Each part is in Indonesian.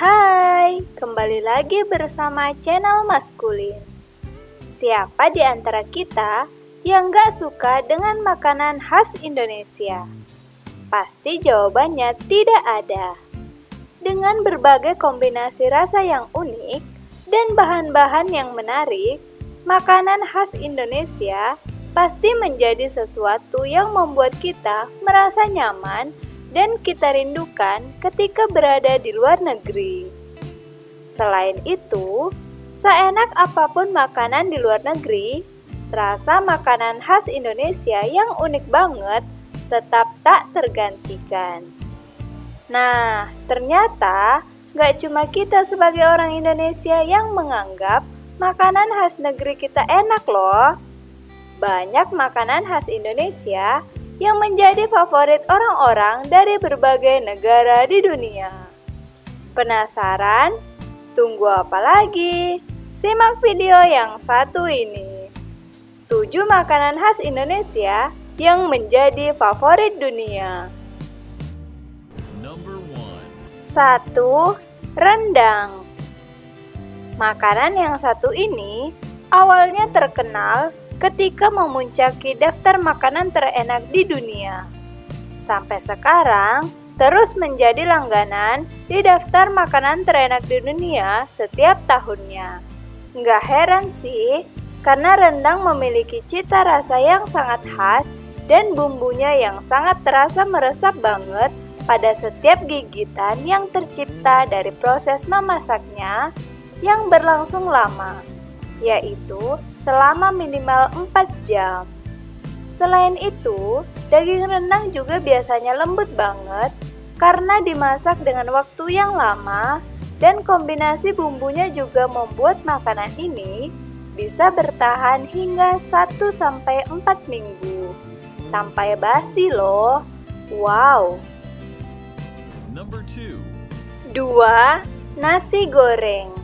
Hai, kembali lagi bersama channel Maskulin. Siapa di antara kita yang gak suka dengan makanan khas Indonesia? Pasti jawabannya tidak ada. Dengan berbagai kombinasi rasa yang unik dan bahan-bahan yang menarik, makanan khas Indonesia pasti menjadi sesuatu yang membuat kita merasa nyaman dan kita rindukan ketika berada di luar negeri. Selain itu, seenak apapun makanan di luar negeri, rasa makanan khas Indonesia yang unik banget tetap tak tergantikan. Nah, ternyata gak cuma kita sebagai orang Indonesia yang menganggap makanan khas negeri kita enak loh. Banyak makanan khas Indonesia yang menjadi favorit orang-orang dari berbagai negara di dunia. Penasaran? Tunggu apa lagi? Simak video yang satu ini. 7 makanan khas Indonesia yang menjadi favorit dunia. 1. Rendang. Makanan yang satu ini awalnya terkenal ketika memuncaki daftar makanan terenak di dunia. Sampai sekarang, terus menjadi langganan di daftar makanan terenak di dunia setiap tahunnya. Nggak heran sih, karena rendang memiliki cita rasa yang sangat khas dan bumbunya yang sangat terasa meresap banget pada setiap gigitan yang tercipta dari proses memasaknya yang berlangsung lama, yaitu selama minimal 4 jam. Selain itu, daging rendang juga biasanya lembut banget karena dimasak dengan waktu yang lama dan kombinasi bumbunya juga membuat makanan ini bisa bertahan hingga 1-4 minggu tanpa basi loh. Wow. 2. Nasi goreng.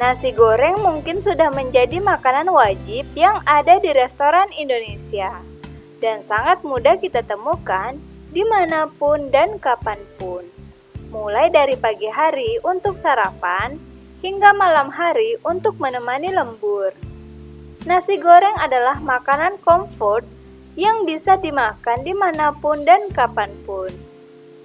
Nasi goreng mungkin sudah menjadi makanan wajib yang ada di restoran Indonesia dan sangat mudah kita temukan dimanapun dan kapanpun. Mulai dari pagi hari untuk sarapan hingga malam hari untuk menemani lembur. Nasi goreng adalah makanan comfort yang bisa dimakan dimanapun dan kapanpun.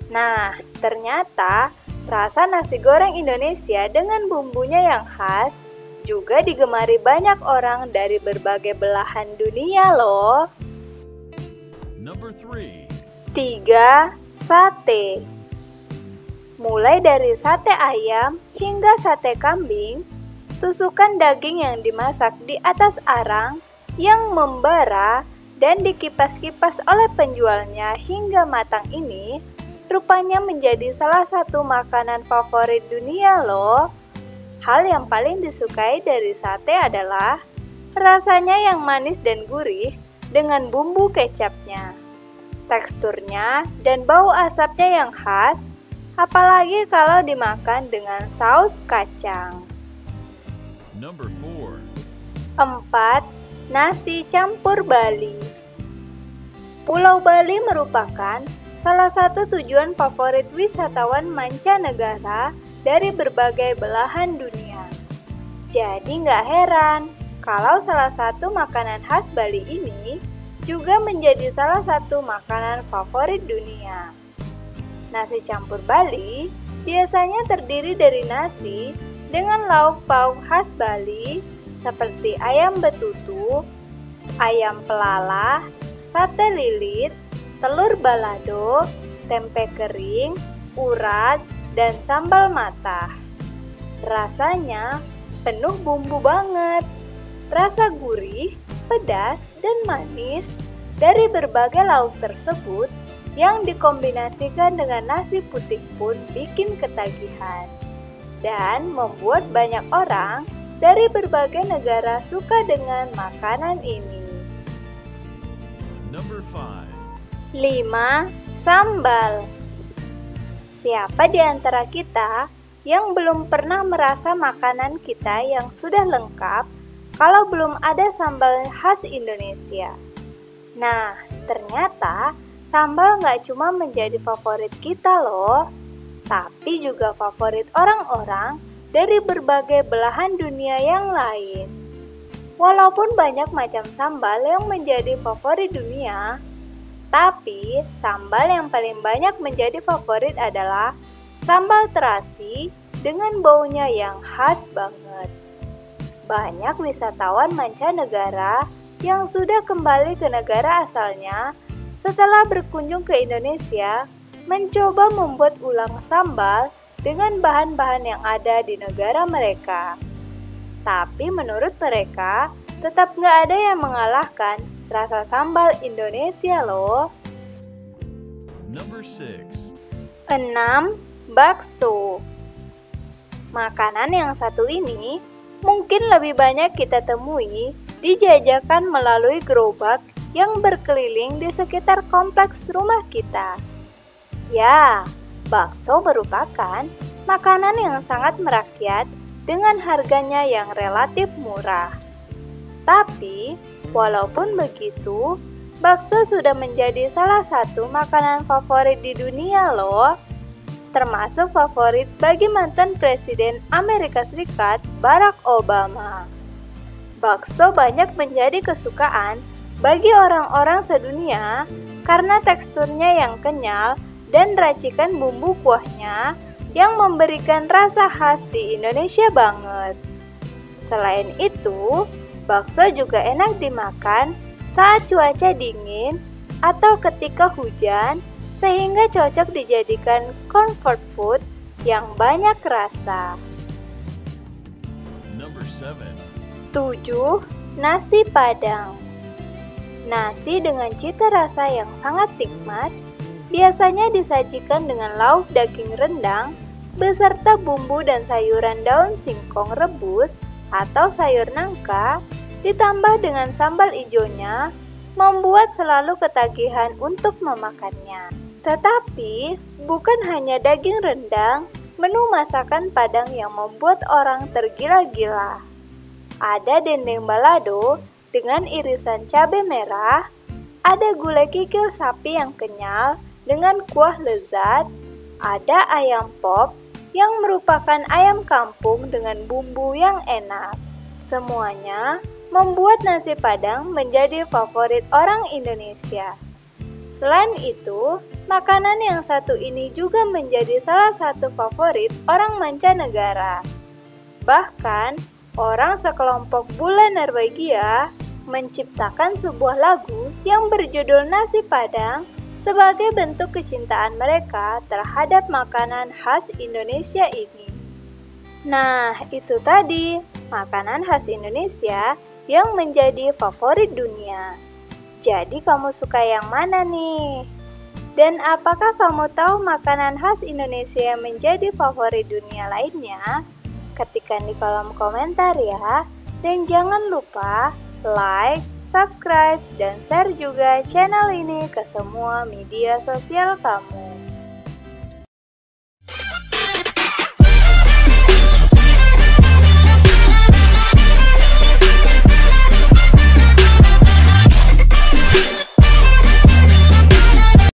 Nah, ternyata rasa nasi goreng Indonesia dengan bumbunya yang khas juga digemari banyak orang dari berbagai belahan dunia loh. 3. Sate. Mulai dari sate ayam hingga sate kambing, tusukan daging yang dimasak di atas arang yang membara dan dikipas-kipas oleh penjualnya hingga matang ini rupanya menjadi salah satu makanan favorit dunia loh. Hal yang paling disukai dari sate adalah rasanya yang manis dan gurih dengan bumbu kecapnya, teksturnya dan bau asapnya yang khas, apalagi kalau dimakan dengan saus kacang. 4. Nasi campur Bali. Pulau Bali merupakan salah satu tujuan favorit wisatawan mancanegara dari berbagai belahan dunia. Jadi nggak heran kalau salah satu makanan khas Bali ini juga menjadi salah satu makanan favorit dunia. Nasi campur Bali biasanya terdiri dari nasi dengan lauk pauk khas Bali seperti ayam betutu, ayam pelala, sate lilit, telur balado, tempe kering, urat, dan sambal matah. Rasanya penuh bumbu banget. Rasa gurih, pedas, dan manis dari berbagai lauk tersebut yang dikombinasikan dengan nasi putih pun bikin ketagihan dan membuat banyak orang dari berbagai negara suka dengan makanan ini. 5. Sambal. Siapa di antara kita yang belum pernah merasa makanan kita yang sudah lengkap kalau belum ada sambal khas Indonesia? Nah, ternyata sambal nggak cuma menjadi favorit kita loh. tapi juga favorit orang-orang dari berbagai belahan dunia yang lain. Walaupun banyak macam sambal yang menjadi favorit dunia, tapi sambal yang paling banyak menjadi favorit adalah sambal terasi dengan baunya yang khas banget. Banyak wisatawan mancanegara yang sudah kembali ke negara asalnya setelah berkunjung ke Indonesia mencoba membuat ulang sambal dengan bahan-bahan yang ada di negara mereka. Tapi menurut mereka, tetap nggak ada yang mengalahkan rasa sambal Indonesia loh. Number 6. 6. Bakso. Makanan yang satu ini mungkin lebih banyak kita temui dijajakan melalui gerobak yang berkeliling di sekitar kompleks rumah kita. Ya, bakso merupakan makanan yang sangat merakyat dengan harganya yang relatif murah. Tapi, walaupun begitu, bakso sudah menjadi salah satu makanan favorit di dunia loh. Termasuk favorit bagi mantan Presiden Amerika Serikat Barack Obama. Bakso banyak menjadi kesukaan bagi orang-orang sedunia karena teksturnya yang kenyal dan racikan bumbu kuahnya yang memberikan rasa khas di Indonesia banget. Selain itu, bakso juga enak dimakan saat cuaca dingin atau ketika hujan, sehingga cocok dijadikan comfort food yang banyak rasa. Number 7. 7. Nasi Padang. Nasi dengan cita rasa yang sangat nikmat biasanya disajikan dengan lauk daging rendang beserta bumbu dan sayuran daun singkong rebus atau sayur nangka ditambah dengan sambal ijonya membuat selalu ketagihan untuk memakannya. Tetapi bukan hanya daging rendang, menu masakan Padang yang membuat orang tergila-gila. Ada dendeng balado dengan irisan cabai merah, ada gulai kikil sapi yang kenyal dengan kuah lezat, ada ayam pop yang merupakan ayam kampung dengan bumbu yang enak. Semuanya membuat nasi Padang menjadi favorit orang Indonesia. Selain itu, makanan yang satu ini juga menjadi salah satu favorit orang mancanegara. Bahkan, orang sekelompok bule Norwegia menciptakan sebuah lagu yang berjudul Nasi Padang sebagai bentuk kecintaan mereka terhadap makanan khas Indonesia ini. Nah, itu tadi makanan khas Indonesia yang menjadi favorit dunia. Jadi kamu suka yang mana nih? Dan apakah kamu tahu makanan khas Indonesia yang menjadi favorit dunia lainnya? Ketikkan di kolom komentar ya. Dan jangan lupa like, subscribe, dan share juga channel ini ke semua media sosial kamu.